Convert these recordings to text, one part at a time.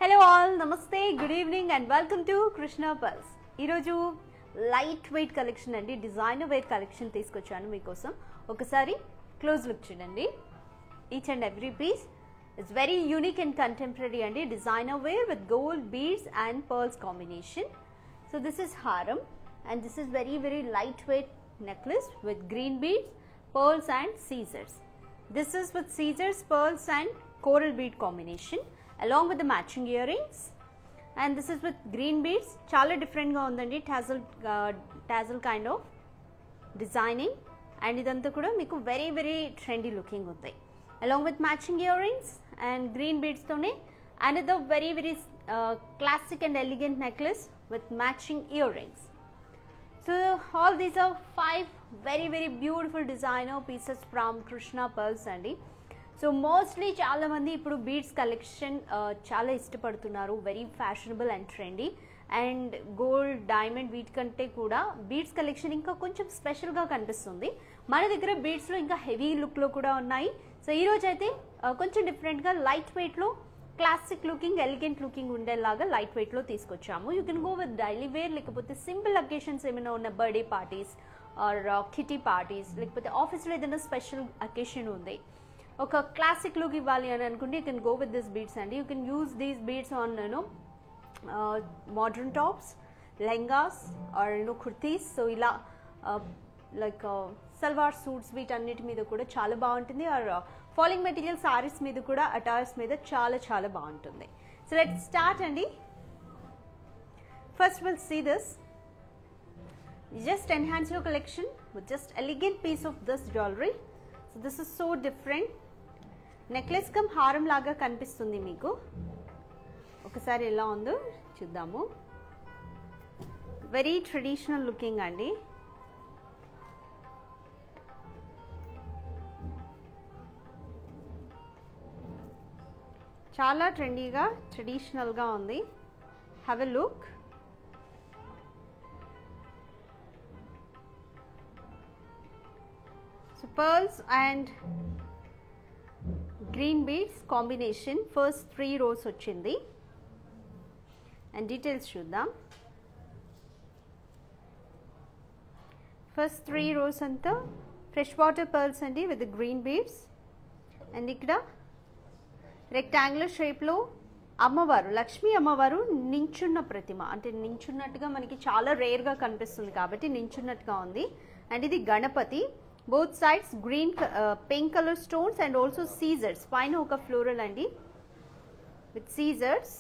Hello all, Namaste, good evening and welcome to Krishna Pulse. ఈరోజు light weight collection అండి, designer wear collection తీసుకొచ్చాను మీకోసం. ఒకసారి close look చూడండి. Each and every piece it's very unique and contemporary అండి. Designer wear with gold beads and pearls combination. So this is హారం and this is very lightweight necklace with green beads, pearls and scissors. This is with scissors, pearls and coral bead combination along with the matching earrings, and this is with green beads. Chala different ga undandi, tassel kind of designing, and idantha kuda meeku very trendy looking untayi along with matching earrings and green beads tone another very classic and elegant necklace with matching earrings. So all these are 5 very beautiful designer pieces from Krishna Pulse andi. So mostly చాలా మంది ఇప్పుడు beads collection చాలా ఇష్టపడుతున్నారు, very fashionable and trendy. And gold, diamond వీటికంటే కూడా beads collection ఇంకా కొంచెం స్పెషల్గా కనిపిస్తుంది. మన దగ్గర బీడ్స్లో ఇంకా హెవీ లుక్లో కూడా ఉన్నాయి. సో ఈరోజు అయితే కొంచెం డిఫరెంట్గా లైట్ వెయిట్లో క్లాసిక్ లుకింగ్, ఎలిగెంట్ లుకింగ్ ఉండేలాగా లైట్ వెయిట్లో తీసుకొచ్చాము. You can go with daily wear, లేకపోతే సింపుల్ అకేషన్స్ ఏమైనా ఉన్న, birthday parties or kitty parties, లేకపోతే ఆఫీస్లో ఏదైనా స్పెషల్ అకేషన్ ఉంది, ఒక క్లాసిక్ లుక్ ఇవ్వాలి అని అనుకుంటే you can go with this beads అండి. You can use these beads on modern tops, lehengas or kurtis. So ఇలా లైక్ సల్వార్ సూట్స్ వీటన్నిటి మీద కూడా చాలా బాగుంటుంది. ఆర్ ఫాలింగ్ మెటీరియల్ సారీస్ మీద కూడా, అటార్స్ మీద చాలా బాగుంటుంది. సో లెట్స్ స్టార్ట్ అండి. First will see this. Just enhance your collection with just elegant piece of this jewelry. So this is so different. Necklace come హారం లాగా కనిపిస్తుంది మీకు. ఒకసారి ఎలా ఉందో చూద్దాము. వెరీ ట్రెడిషనల్ లుకింగ్ అండి. చాలా ట్రెండీగా, ట్రెడిషనల్గా ఉంది. Have a look. So pearls and green beads combination, first 3 rows వచ్చింది. అండ్ డీటెయిల్స్ చూద్దాం. ఫస్ట్ 3 rows అంతా ఫ్రెష్ వాటర్ పర్ల్స్ అండి విత్ గ్రీన్ బీడ్స్. అండ్ ఇక్కడ రెక్టాంగులర్ షేప్లో అమ్మవారు, లక్ష్మీ అమ్మవారు నించున్న ప్రతిమ, అంటే నించున్నట్టుగా మనకి చాలా రేర్గా కనిపిస్తుంది కాబట్టి నించున్నట్టుగా ఉంది. అండ్ ఇది Ganapati. Both sides green, pink colour stones and also సీజర్స్. పైన ఒక ఫ్లోరల్ అండి విత్ సీజర్స్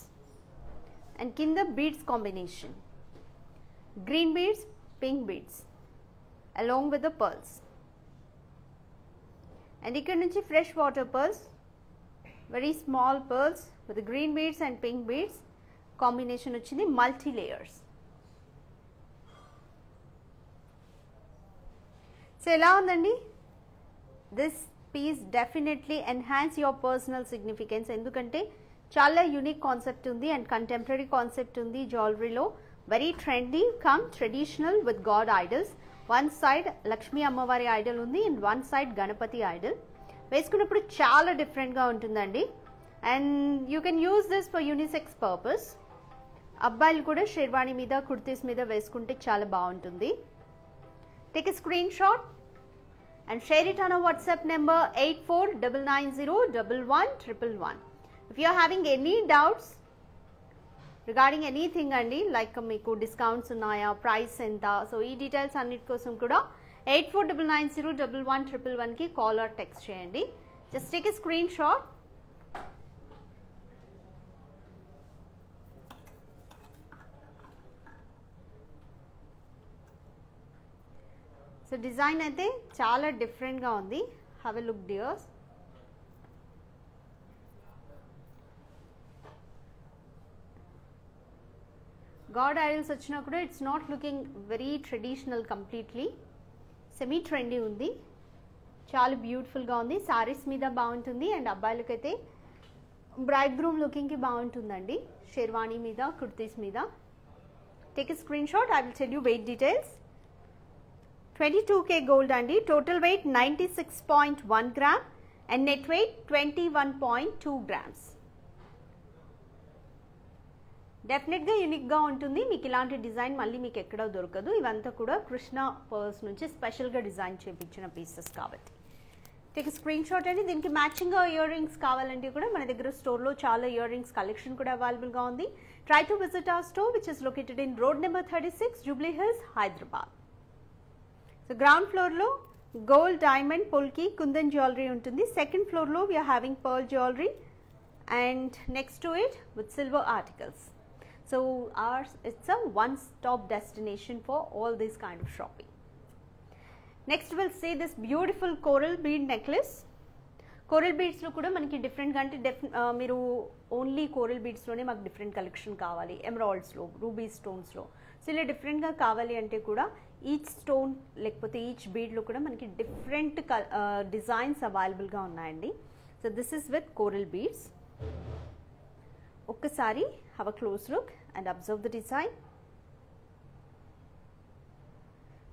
అండ్ కింద beads combination, green beads, pink beads along with the pearls. And ఇక్కడ నుంచి fresh water pearls, very small pearls with green beads and pink beads combination వచ్చింది, multi layers. So ఎలా ఉందండి? This piece definitely enhance your personal significance. ఎందుకంటే చాలా unique concept ఉంది and contemporary concept ఉంది జ్యువెలరీలో. Very trendy come traditional with god idols. One side Lakshmi అమ్మవారి idol ఉంది and one side Ganapati idol. వేసుకున్నప్పుడు చాలా డిఫరెంట్గా ఉంటుందండి. And you can use this for unisex purpose. అబ్బాయిలు కూడా షెర్వాణి మీద, కుర్తీస్ మీద వేసుకుంటే చాలా బాగుంటుంది. Take a screenshot and share it on our WhatsApp number 8499011111. If you are having any doubts regarding anything అండి, లైక్ మీకు డిస్కౌంట్స్ ఉన్నాయా, ప్రైస్ ఎంత, సో ఈ డీటెయిల్స్ అన్నిటి కోసం కూడా 8499011111 కి కాల్ ఆర్ టెక్స్ట్ చేయండి. Just take a screenshot. So design అయితే చాలా డిఫరెంట్గా ఉంది. Have a look dears. God idols వచ్చినా కూడా it's not looking very traditional, completely semi trendy ఉంది. చాలా బ్యూటిఫుల్గా ఉంది. సారీస్ మీద బాగుంటుంది అండ్ అబ్బాయిలకైతే బ్రైడ్ గ్రూమ్ లుకింగ్కి బాగుంటుందండి, షెర్వాణి మీద, కుర్తీస్ మీద. Take a screenshot. I will tell you weight details. 22K gold అండి. Total weight 96.1 gram and net weight 21.2 grams. డెఫినెట్గా యూనిక్గా ఉంటుంది. మీకు ఇలాంటి డిజైన్ మళ్ళీ మీకు ఎక్కడ దొరకదు. ఇవంతా కూడా కృష్ణ పర్ల్స్ నుంచి స్పెషల్గా డిజైన్ చేయించిన పీసెస్ కాబట్టి. టేక్ స్క్రీన్ షాట్ అండి. దీనికి మ్యాచింగ్గా ఇయర్ రింగ్స్ కావాలంటే కూడా మన దగ్గర స్టోర్లో చాలా ఇయర్ రింగ్స్ కలెక్షన్ కూడా అవైలబుల్గా ఉంది. Try to visit our store which is located in road number 36, Jubilee Hills, Hyderabad. So ground ఫ్లోర్లో gold, diamond, polki, kundan jewellery ఉంటుంది. సెకండ్ ఫ్లోర్లో we are having pearl jewellery and next to it with silver articles. So ours, it's a one-stop destination for all this kind of shopping. Next we'll see this beautiful coral bead necklace. Coral beads లో కూడా మనకి డిఫరెంట్గా అంటే మీరు only coral బీడ్స్లోనే మాకు different collection కావాలి, ఎమరాల్డ్స్లో, ruby స్టోన్స్లో. So ఇలా డిఫరెంట్గా కావాలి అంటే కూడా ఈచ్ స్టోన్ లేకపోతే ఈచ్ బీడ్లో కూడా మనకి డిఫరెంట్ డిజైన్స్ అవైలబుల్గా ఉన్నాయండి. So this is with coral beads. ఒక్కసారి have a close look and observe the design.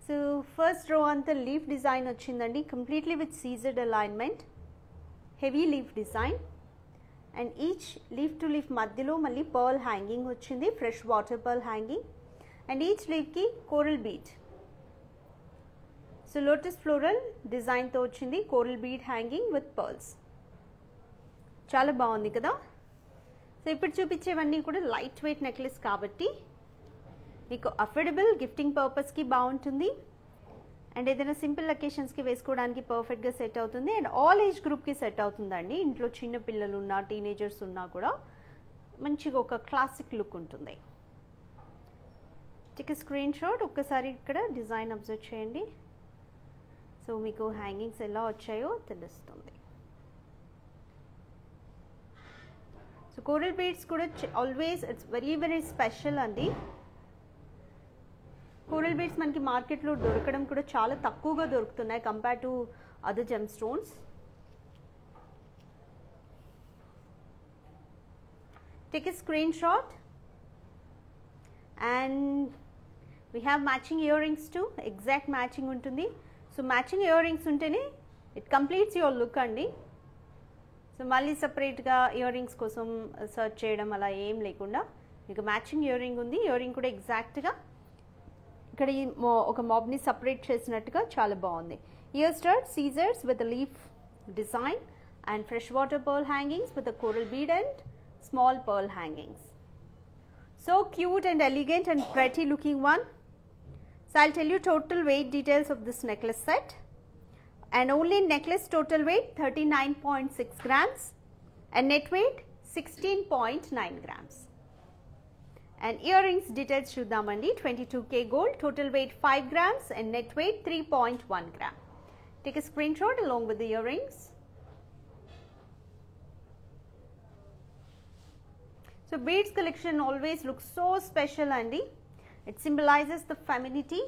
So first row anta leaf design ochindandi, completely with Caesar alignment, heavy leaf design, and each leaf to leaf madhyalo malli pearl hanging ochindi, fresh water pearl hanging, and each leaf ki coral bead. So lotus floral design tho ochindi, coral bead hanging with pearls. Chala baagundi kada. So ఇప్పుడు చూపించేవన్నీ కూడా light weight necklace కాబట్టి మీకు affordable, gifting పర్పస్కి బాగుంటుంది and ఏదైనా simple అకేషన్స్కి వేసుకోవడానికి పర్ఫెక్ట్గా set అవుతుంది అండ్ ఆల్ ఏజ్ గ్రూప్కి సెట్ అవుతుందండి. ఇంట్లో చిన్న పిల్లలు ఉన్నా, టీనేజర్స్ ఉన్నా కూడా మంచిగా ఒక క్లాసిక్ లుక్ ఉంటుంది. Take screen shot. ఒక్కసారి ఇక్కడ డిజైన్ అబ్జర్వ్ చేయండి. సో మీకు హ్యాంగింగ్స్ ఎలా వచ్చాయో తెలుస్తుంది. సో కోరల్ బీడ్స్ కూడా always it's very very special అండి. కోరల్ బీడ్స్ మనకి మార్కెట్లో దొరకడం కూడా చాలా తక్కువగా దొరుకుతున్నాయి compare to other gem stones. Take a screenshot and we have matching ear rings to, exact matching ఉంటుంది. సో మ్యాచింగ్ ఇయర్ రింగ్స్ ఉంటేనే ఇట్ కంప్లీట్స్ యువర్ లుక్ అండి. సో మళ్ళీ సపరేట్గా ఇయర్ రింగ్స్ కోసం సర్చ్ చేయడం అలా ఏం లేకుండా మీకు మ్యాచింగ్ ఇయర్ రింగ్ ఉంది. ఇయర్ రింగ్ కూడా ఎగ్జాక్ట్గా ఇక్కడ ఒక మాబ్ని సపరేట్ చేసినట్టుగా చాలా బాగుంది. ఇయర్ స్టడ్ సీజర్స్ with leaf design and fresh water pearl hangings with coral bead and small pearl hangings. So cute and elegant and pretty looking one. So I'll tell you total weight details of this necklace set. And only necklace total weight 39.6 grams and net weight 16.9 grams. And earrings details chuddamandi. 22K gold, total weight 5 grams and net weight 3.1 gram. Take a screenshot along with the earrings. So beads collection always looks so special andi. It symbolizes the femininity,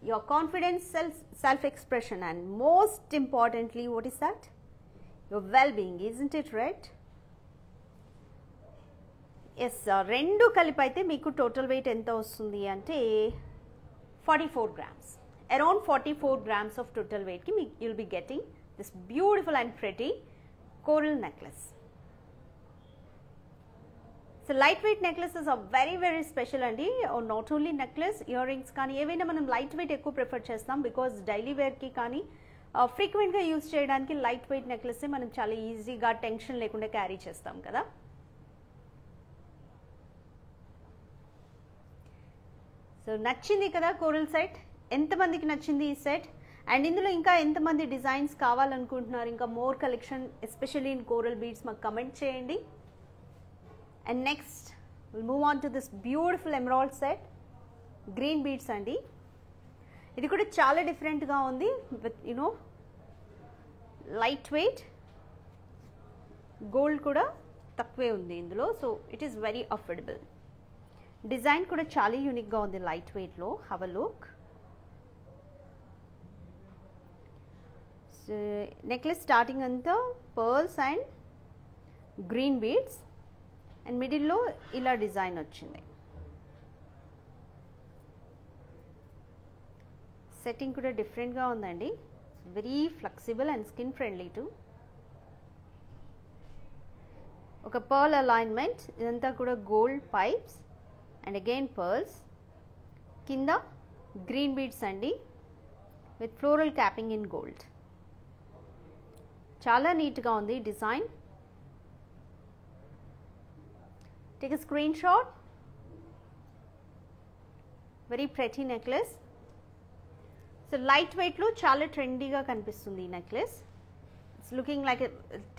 your confidence, self-expression, and most importantly, what is that? Your well-being, isn't it right? Yes, rendu kalipaithe meeku total weight enta vastundi ante 44 grams. Around 44 grams of total weight ki you'll be getting this beautiful and pretty coral necklace. So lightweight necklaces are very very special andi. Or not only necklace, earrings కానీ ఏవైనా మనం light weight ఎక్కువ prefer చేస్తాం because daily వేర్కి కానీ ఫ్రీక్వెంట్గా use చేయడానికి light weight necklace మనం చాలా ఈజీగా టెన్షన్ లేకుండా క్యారీ చేస్తాం కదా. సో నచ్చింది కదా కోరల్ సెట్? ఎంతమందికి నచ్చింది ఈ సెట్? అండ్ ఇందులో ఇంకా ఎంతమంది డిజైన్స్ కావాలనుకుంటున్నారు, ఇంకా more collection especially in coral beads మాకు కమెంట్ చేయండి. And next we'll move on to this beautiful emerald set, green beads andi. ఇది కూడా చాలా డిఫరెంట్గా ఉంది విత్ లైట్ వెయిట్, గోల్డ్ కూడా తక్కువే ఉంది ఇందులో. So it is very affordable. Design కూడా చాలా యూనిక్గా ఉంది లైట్ వెయిట్లో. Have a look. Necklace starting అంతా pearls and green beads and మిడిల్లో ఇలా డిజైన్ వచ్చింది. సెట్టింగ్ కూడా డిఫరెంట్గా ఉందండి. Very flexible and skin friendly too. ఒక పర్ల్ అలైన్మెంట్, ఇదంతా కూడా gold pipes and again pearls, కింద గ్రీన్ బీడ్స్ అండి with floral capping in gold. చాలా నీట్గా ఉంది design. Take a screenshot. Very pretty necklace. So light వెయిట్లో చాలా ట్రెండీగా కనిపిస్తుంది ఈ necklace. It's looking like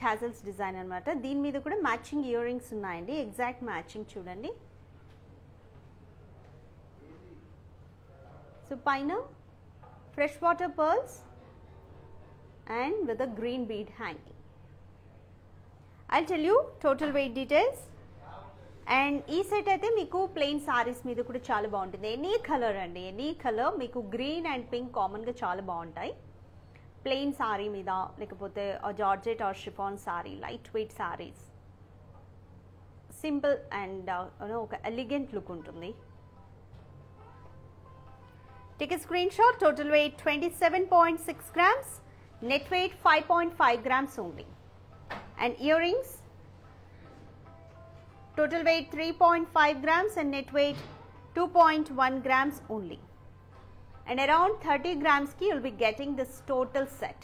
tassels design అనమాట. దీని మీద కూడా మ్యాచింగ్ ఇయర్ రింగ్స్ ఉన్నాయండి, ఎగ్జాక్ట్ మ్యాచింగ్ చూడండి. సో పైన fresh water pearls and with a green bead hanging. I'll tell you total weight details. And ఈ సెట్ అయితే మీకు ప్లెయిన్ సారీస్ మీద కూడా చాలా బాగుంటుంది. ఎనీ కలర్ అండి, ఎనీ కలర్ మీకు గ్రీన్ అండ్ పింక్ కామన్గా చాలా బాగుంటాయి. ప్లెయిన్ సారీ మీద, లేకపోతే georgette are chiffon sari, light weight saris, simple and ఒక ఎలిగెంట్ లుక్ ఉంటుంది. Take a screenshot. Total weight 27.6 grams, net weight 5.5 grams only. And earrings total weight 3.5 grams and net weight 2.1 grams only. And around 30 grams ki you'll be getting this total set.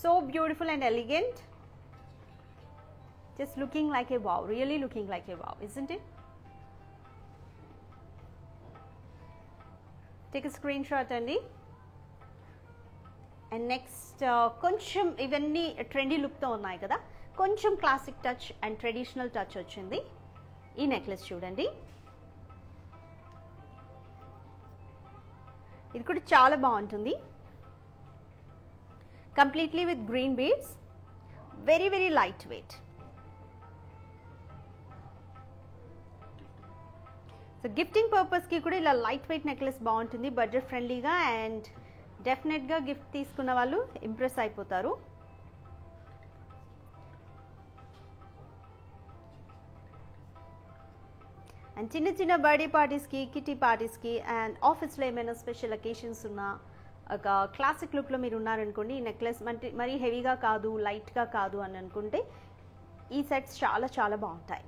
So beautiful and elegant. Just looking like a wow, really looking like a wow, isn't it? Take a screenshot andi. And next koncham ivanni trendy look tho unnai kada, కొంచెం classic touch and traditional touch వచ్చింది ఈ necklace చూడండి. ఇది కూడా చాలా బాగుంటుంది. Completely with green beads, very very light weight. So gifting పర్పస్కి కూడా ఇలా లైట్ వెయిట్ నెక్లెస్ బాగుంటుంది, బడ్జెట్ ఫ్రెండ్లీగా. అండ్ డెఫినెట్గా గిఫ్ట్ తీసుకున్న వాళ్ళు ఇంప్రెస్ అయిపోతారు. అండ్ చిన్న చిన్న బర్త్డే పార్టీస్కి, కిటీ పార్టీస్కి అండ్ ఆఫీస్లో ఏమైనా స్పెషల్ అకేషన్స్ ఉన్న ఒక క్లాసిక్ లుక్లో మీరు ఉన్నారనుకోండి, ఈ నెక్లెస్ మరీ హెవీగా కాదు, లైట్గా కాదు అని అనుకుంటే ఈ సెట్స్ చాలా చాలా బాగుంటాయి.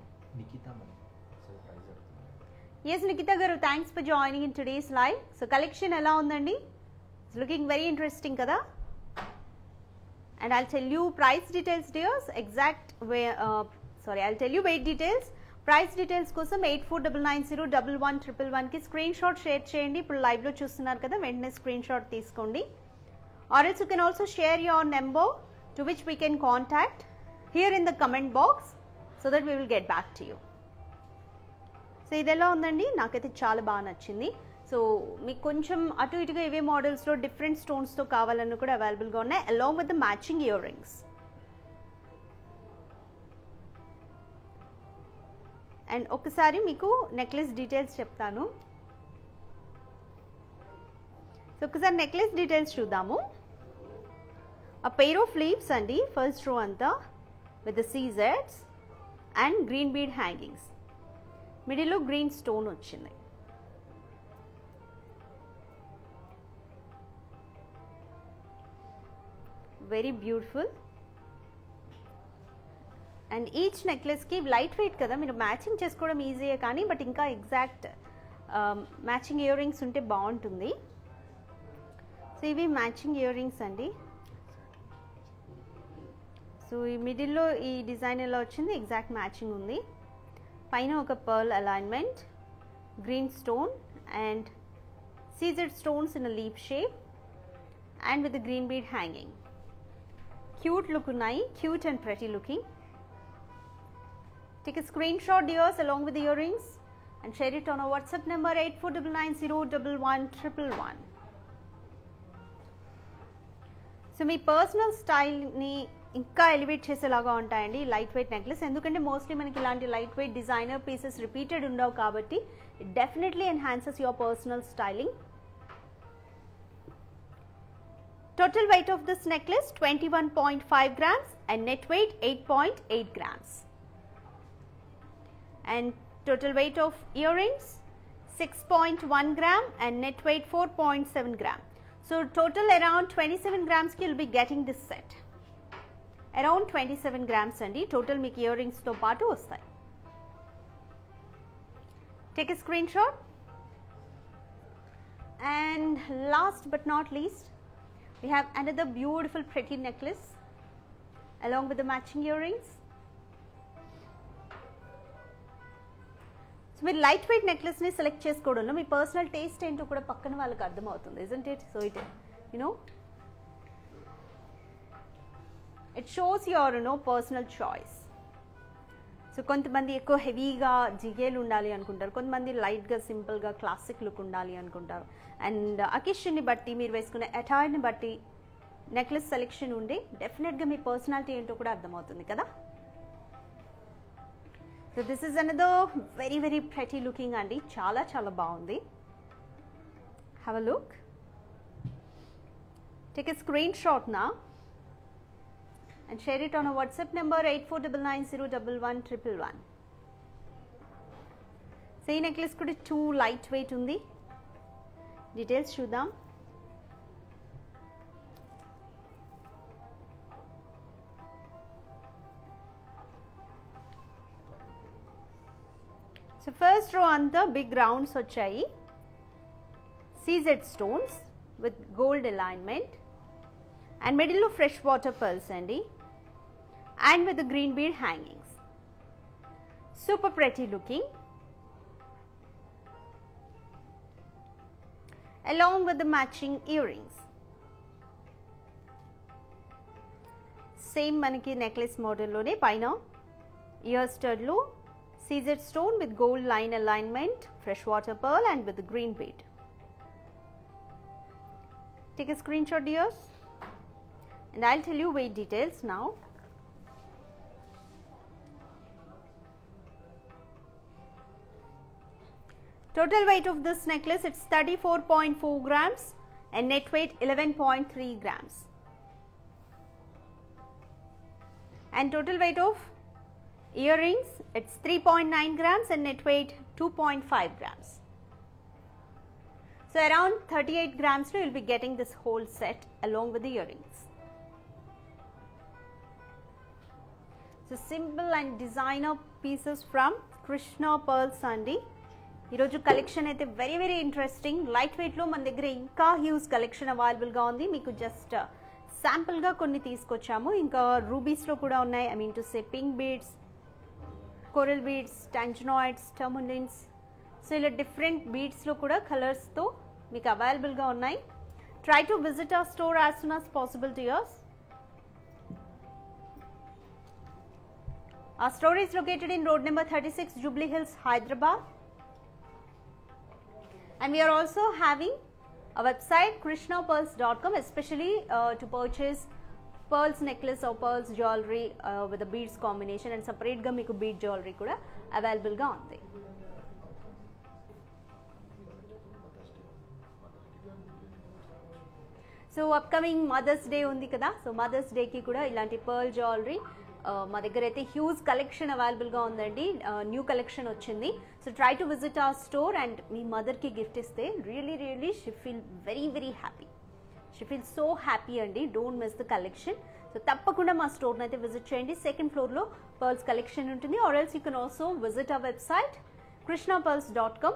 Yes Nikhita garu, thanks for joining in today's live. So collection ఎలా ఉందండి? ఇట్స్ లుకింగ్ వెరీ ఇంట్రెస్టింగ్ కదా. And I'll tell you price details dears, I'll tell you weight details. Price details కోసం 8499011111కి స్క్రీన్ షాట్ షేర్ చేయండి. ఇప్పుడు లైవ్లో చూస్తున్నారు కదా, వెంటనే స్క్రీన్ షాట్ తీసుకోండి. Are else you can also share your number to which we can contact here in the comment box so that we will get back to you. So ఇది ఎలా ఉందండి? నాకైతే చాలా బాగా నచ్చింది. సో మీకు కొంచెం అటు ఇటుగా ఇవే మోడల్స్లో డిఫరెంట్ స్టోన్స్తో కావాలన్నా కూడా అవైలబుల్గా ఉన్నాయి, along with the matching earrings. And ఒకసారి మీకు నెక్లెస్ డీటెయిల్స్ చెప్తాను. సో ఒకసారి నెక్లెస్ డీటెయిల్స్ చూద్దాము. ఆ పెయిర్ ఆఫ్ లీవ్స్ అండి, ఫస్ట్ రో అంతా విత్ ద సీజెడ్స్ అండ్ గ్రీన్ బీడ్ హ్యాంగింగ్స్, మిడిల్లో గ్రీన్ స్టోన్ వచ్చింది. Very beautiful. అండ్ ఈచ్ నెక్లెస్కి లైట్ వెయిట్ కదా, మీరు మ్యాచింగ్ చేసుకోవడం ఈజీయే కానీ బట్ ఇంకా ఎగ్జాక్ట్ మ్యాచింగ్ ఇయర్ రింగ్స్ ఉంటే బాగుంటుంది. సో ఇవి మ్యాచింగ్ ఇయర్ రింగ్స్ అండి. సో ఈ మిడిల్లో ఈ డిజైన్ ఎలా వచ్చింది, ఎగ్జాక్ట్ మ్యాచింగ్ ఉంది. పైన ఒక pearl alignment, green stone and CZ stones in a leaf shape and with green bead hanging. Cute look ఉన్నాయి, cute and pretty looking. Take a screenshot dears along with the earrings and share it on our WhatsApp number 8499011111. So me personal స్టైల్ని ఇంకా elevate చేసేలాగా ఉంటాయండి light weight necklace. ఎందుకంటే mostly మనకి ఇలాంటి light weight designer pieces repeated ఉండవు కాబట్టి it definitely enhances your personal styling. Total weight of this necklace 21.5 grams and net weight 8.8 grams. And total weight of earrings 6.1 gram and net weight 4.7 gram. So total around 27 grams ki you'll be getting this set. Around 27 grams andi total meeku earrings tho paatu vastayi. take a screenshot. And last but not least, we have another beautiful pretty necklace along with the matching earrings. So మీరు light weight నెక్లెస్ని select చేసుకోవడంలో మీ personal taste ఏంటో కూడా పక్కన వాళ్ళకి అర్థమవుతుంది, isn't it? So it, you know, it shows your personal choice. So కొంతమంది ఎక్కువ హెవీగా జిగేలు ఉండాలి అనుకుంటారు, కొంతమంది లైట్గా సింపుల్గా క్లాసిక్ లుక్ ఉండాలి అనుకుంటారు. అండ్ అకేషన్ని బట్టి మీరు వేసుకునే అటైర్ని బట్టి నెక్లెస్ సెలెక్షన్ ఉండి డెఫినెట్గా మీ పర్సనాలిటీ ఏంటో కూడా అర్థమవుతుంది కదా. So this is another very very pretty looking అండి, చాలా చాలా బాగుంది. Have a look, take a screen shot నా and share it on a WhatsApp number 8499011111. So ఈ నెక్లెస్ కూడా టూ లైట్ వెయిట్ ఉంది. డీటెయిల్స్ చూద్దాం. సో ఫస్ట్ రో అంతా బిగ్ రౌండ్స్ వచ్చాయి, CZ stones with gold alignment and middle లో fresh water pearls అండి, and with the green bead hangings. Super pretty looking, along with the matching earrings. Same manaki necklace model lone paina ear stud lo seized stone with gold line alignment, fresh water pearl and with the green bead. Take a screenshot dears. And I'll tell you weight details now. Total weight of this necklace, it's 34.4 grams and net weight 11.3 grams. And total weight of earrings, it's 3.9 grams and net weight 2.5 grams. So around 38 grams you will be getting this whole set along with the earrings. So simple and designer pieces from Krishna Pearls అండి. ఈరోజు collection అయితే very very interesting. Light వెయిట్లో మన దగ్గర ఇంకా huge collection అవైలబుల్గా ఉంది. మీకు జస్ట్ శాంపుల్గా కొన్ని తీసుకొచ్చాము. ఇంకా రూబీస్లో కూడా ఉన్నాయి, I mean to say pink beads, coral beads, tanzanites, tourmalines. So ఇలా డిఫరెంట్ బీడ్స్లో కూడా కలర్స్తో మీకు అవైలబుల్గా ఉన్నాయి. Try to visit our store as soon as possible to yours. Our store is located in road number 36, Jubilee Hills, Hyderabad. And we are also having a website krishnapearls.com, especially to purchase pearls necklace or pearls jewelry with a beads combination, and separate ga meeku bead jewelry kuda available ga undi. So upcoming Mother's Day undi kada, so Mother's Day ki kuda ilanti pearl jewelry మా దగ్గర అయితే huge collection అవైలబుల్గా ఉందండి. New collection వచ్చింది. So try to visit our store and మీ మదర్కి gift ఇస్తే really she feel very very happy. She feel so happy అండి. Don't miss the collection. So తప్పకుండా మా స్టోర్ని అయితే విజిట్ చేయండి. సెకండ్ ఫ్లోర్లో పర్ల్స్ కలెక్షన్ ఉంటుంది. Or else you can also visit our website krishnapearls.com,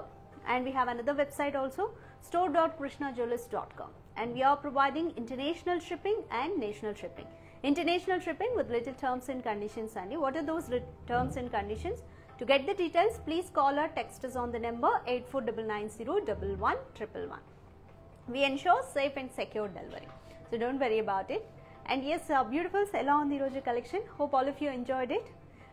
and we have another website also, store.krishnajewellers.com, and we are providing international shipping and national shipping. International shipping with little terms and conditions. And what are those terms and conditions? To get the details, please call or text us on the number 8499011111. We ensure safe and secure delivery, so don't worry about it. And yes, beautiful ela undi roju collection. Hope all of you enjoyed it.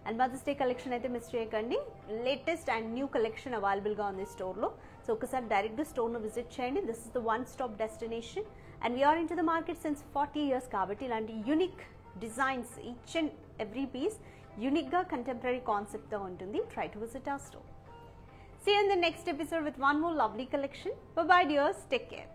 And Mother's Day collection aithe miss cheyakandi. Latest and new collection available ga undi store lo. So okasari direct ga store nu visit cheyandi. This is the one stop destination. And we are into the market since 40 years kabatti ilanti unique designs, each and every piece unique ga contemporary concept tho untundi. Try to visit our store. See you in the next episode with one more lovely collection. Bye bye dears, take care.